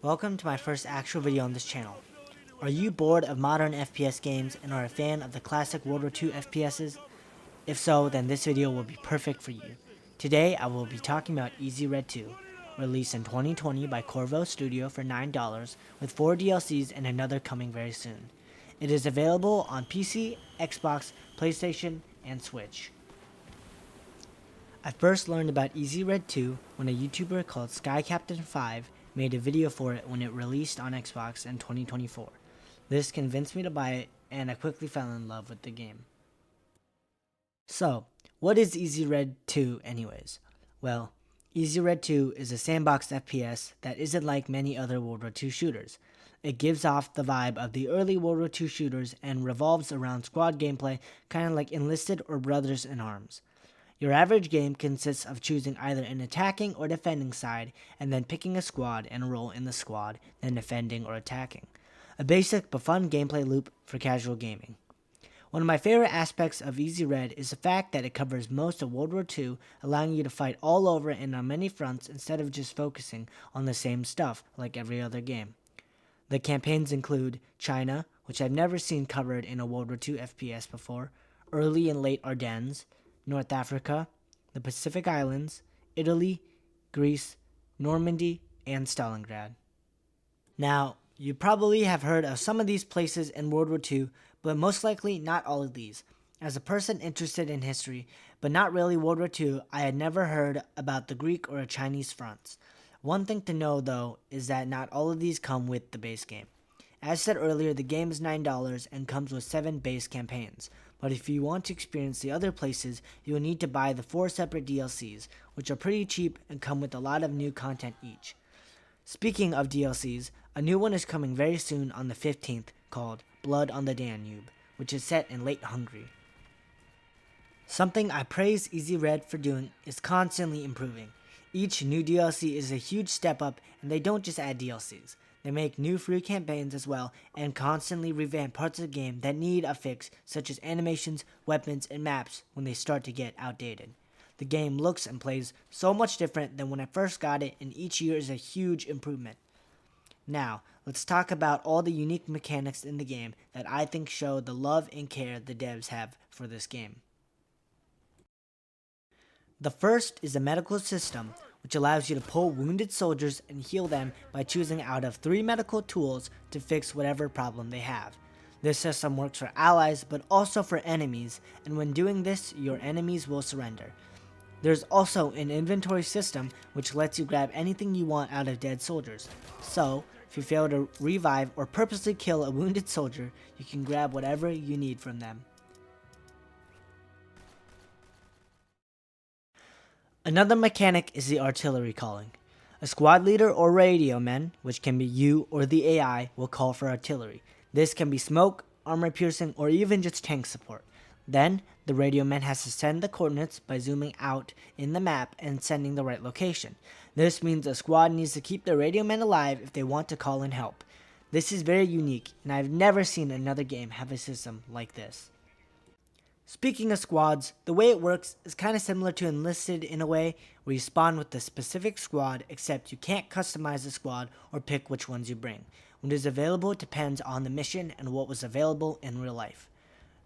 Welcome to my first actual video on this channel. Are you bored of modern FPS games and are a fan of the classic World War II FPSs? If so, then this video will be perfect for you. Today, I will be talking about Easy Red 2, released in 2020 by Corvo Studio for $9, with 4 DLCs and another coming very soon. It is available on PC, Xbox, PlayStation, and Switch. I first learned about Easy Red 2 when a YouTuber called SkyCaptain5 made a video for it when it released on Xbox in 2024. This convinced me to buy it, and I quickly fell in love with the game. So, what is Easy Red 2 anyways? Well, Easy Red 2 is a sandbox FPS that isn't like many other World War II shooters. It gives off the vibe of the early World War II shooters and revolves around squad gameplay, kind of like Enlisted or Brothers in Arms. Your average game consists of choosing either an attacking or defending side, and then picking a squad and a role in the squad, then defending or attacking. A basic but fun gameplay loop for casual gaming. One of my favorite aspects of Easy Red is the fact that it covers most of World War II, allowing you to fight all over and on many fronts instead of just focusing on the same stuff like every other game. The campaigns include China, which I've never seen covered in a World War II FPS before, early and late Ardennes, North Africa, the Pacific Islands, Italy, Greece, Normandy, and Stalingrad. Now, you probably have heard of some of these places in World War II, but most likely not all of these. As a person interested in history, but not really World War II, I had never heard about the Greek or Chinese fronts. One thing to know, though, is that not all of these come with the base game. As said earlier, the game is $9 and comes with 7 base campaigns, but if you want to experience the other places, you will need to buy the 4 separate DLCs, which are pretty cheap and come with a lot of new content each. Speaking of DLCs, a new one is coming very soon on the 15th called Blood on the Danube, which is set in late Hungary. Something I praise Easy Red for doing is constantly improving. Each new DLC is a huge step up, and they don't just add DLCs. They make new free campaigns as well, and constantly revamp parts of the game that need a fix, such as animations, weapons, and maps when they start to get outdated. The game looks and plays so much different than when I first got it, and each year is a huge improvement. Now, let's talk about all the unique mechanics in the game that I think show the love and care the devs have for this game. The first is a medical system, which allows you to pull wounded soldiers and heal them by choosing out of 3 medical tools to fix whatever problem they have. This system works for allies, but also for enemies, and when doing this, your enemies will surrender. There's also an inventory system, which lets you grab anything you want out of dead soldiers. So, if you fail to revive or purposely kill a wounded soldier, you can grab whatever you need from them. Another mechanic is the artillery calling. A squad leader or radio man, which can be you or the AI, will call for artillery. This can be smoke, armor piercing, or even just tank support. Then, the radio man has to send the coordinates by zooming out in the map and sending the right location. This means a squad needs to keep the radio man alive if they want to call in help. This is very unique, and I've never seen another game have a system like this. Speaking of squads, the way it works is kind of similar to Enlisted in a way, where you spawn with the specific squad, except you can't customize the squad or pick which ones you bring. What is available depends on the mission and what was available in real life.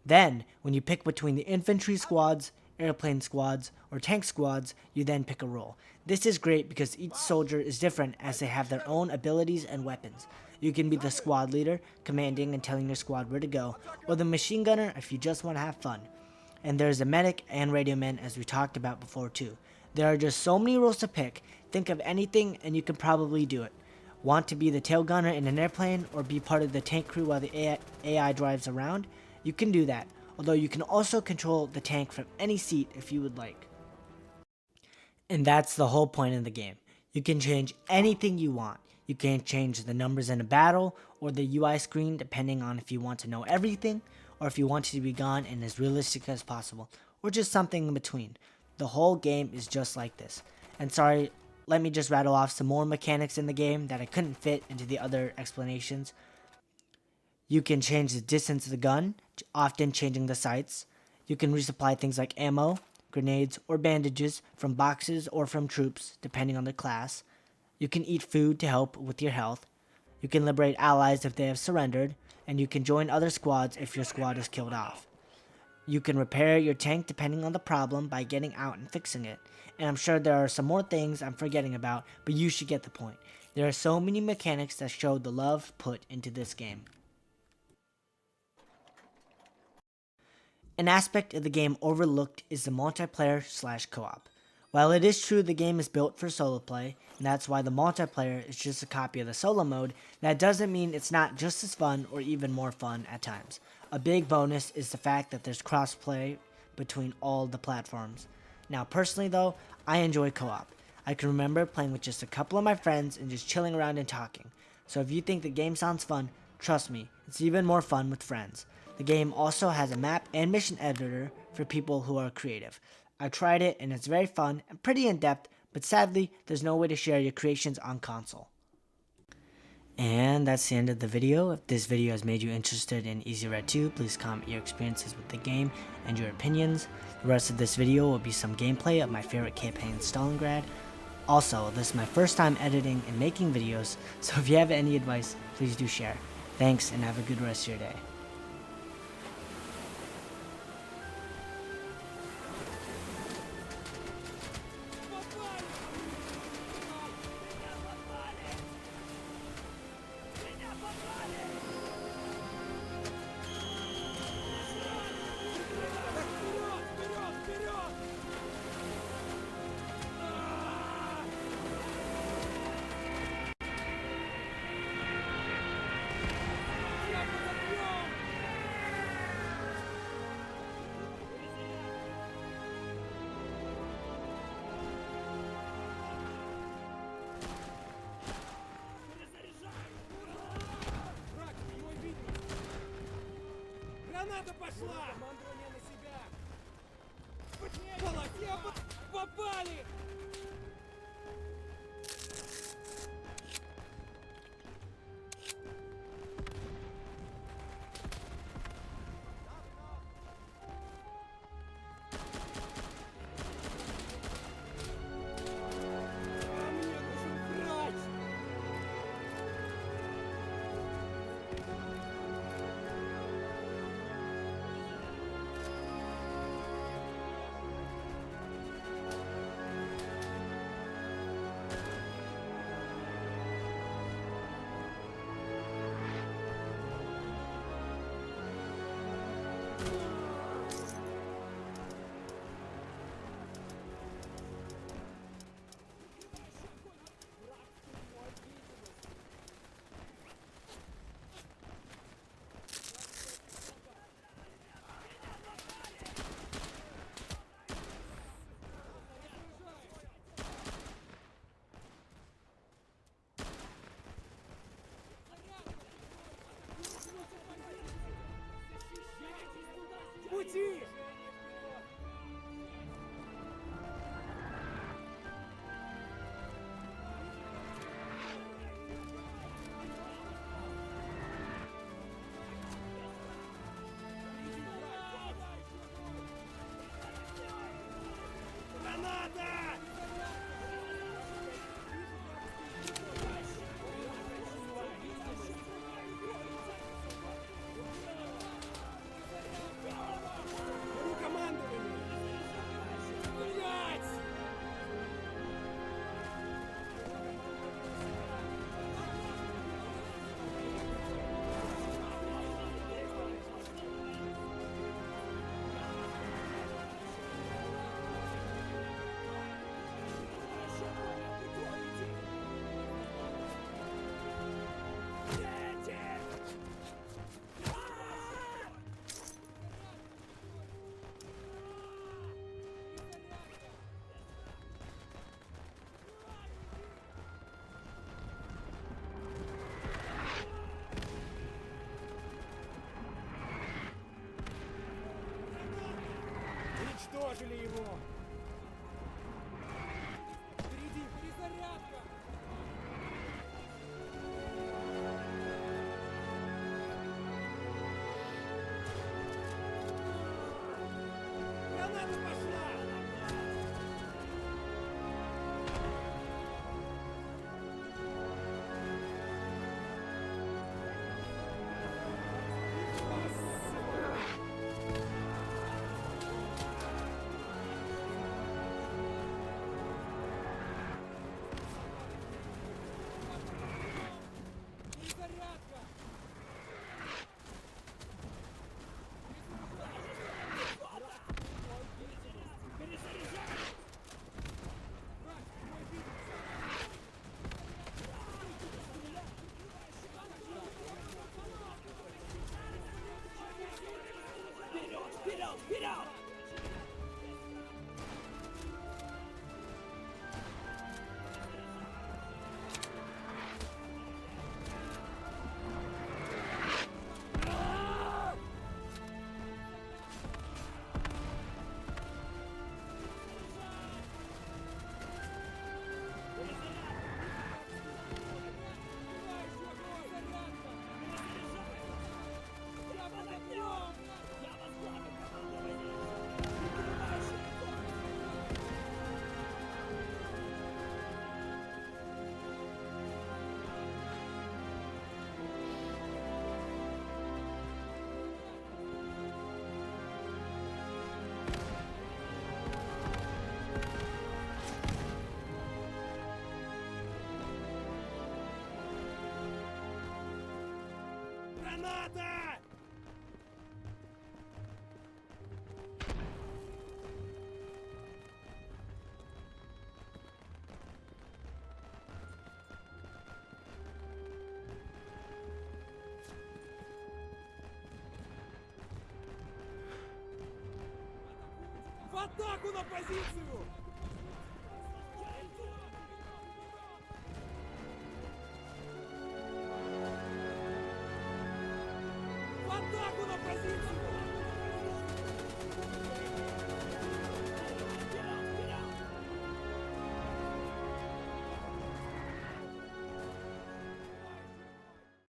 Then, when you pick between the infantry squads, airplane squads, or tank squads, you then pick a role. This is great because each soldier is different as they have their own abilities and weapons. You can be the squad leader, commanding and telling your squad where to go, or the machine gunner if you just want to have fun. And there's a medic and radio man, as we talked about before too. There are just so many roles to pick. Think of anything and you can probably do it. Want to be the tail gunner in an airplane or be part of the tank crew while the AI drives around? You can do that, although you can also control the tank from any seat if you would like. And that's the whole point of the game. You can change anything you want. You can change the numbers in a battle or the UI screen depending on if you want to know everything or if you want it to be gone and as realistic as possible, or just something in between. The whole game is just like this. And sorry, let me just rattle off some more mechanics in the game that I couldn't fit into the other explanations. You can change the distance of the gun, often changing the sights. You can resupply things like ammo, grenades, or bandages from boxes or from troops, depending on their class. You can eat food to help with your health. You can liberate allies if they have surrendered, and you can join other squads if your squad is killed off. You can repair your tank depending on the problem by getting out and fixing it. And I'm sure there are some more things I'm forgetting about, but you should get the point. There are so many mechanics that show the love put into this game. An aspect of the game overlooked is the multiplayer/co-op. While it is true the game is built for solo play, and that's why the multiplayer is just a copy of the solo mode, that doesn't mean it's not just as fun or even more fun at times. A big bonus is the fact that there's cross-play between all the platforms. Now personally though, I enjoy co-op. I can remember playing with just a couple of my friends and just chilling around and talking. So if you think the game sounds fun, trust me, it's even more fun with friends. The game also has a map and mission editor for people who are creative. I tried it and it's very fun and pretty in-depth, but sadly, there's no way to share your creations on console. And that's the end of the video. If this video has made you interested in Easy Red 2, please comment your experiences with the game and your opinions. The rest of this video will be some gameplay of my favorite campaign, Stalingrad. Also, this is my first time editing and making videos, so if you have any advice, please do share. Thanks and have a good rest of your day. Граната пошла! Командование на себя! Полотье попали! А мне нужен врач! Вперед! Я подогнем! Я возглавлю командование! Граната! В атаку на позицию! В атаку на позицию!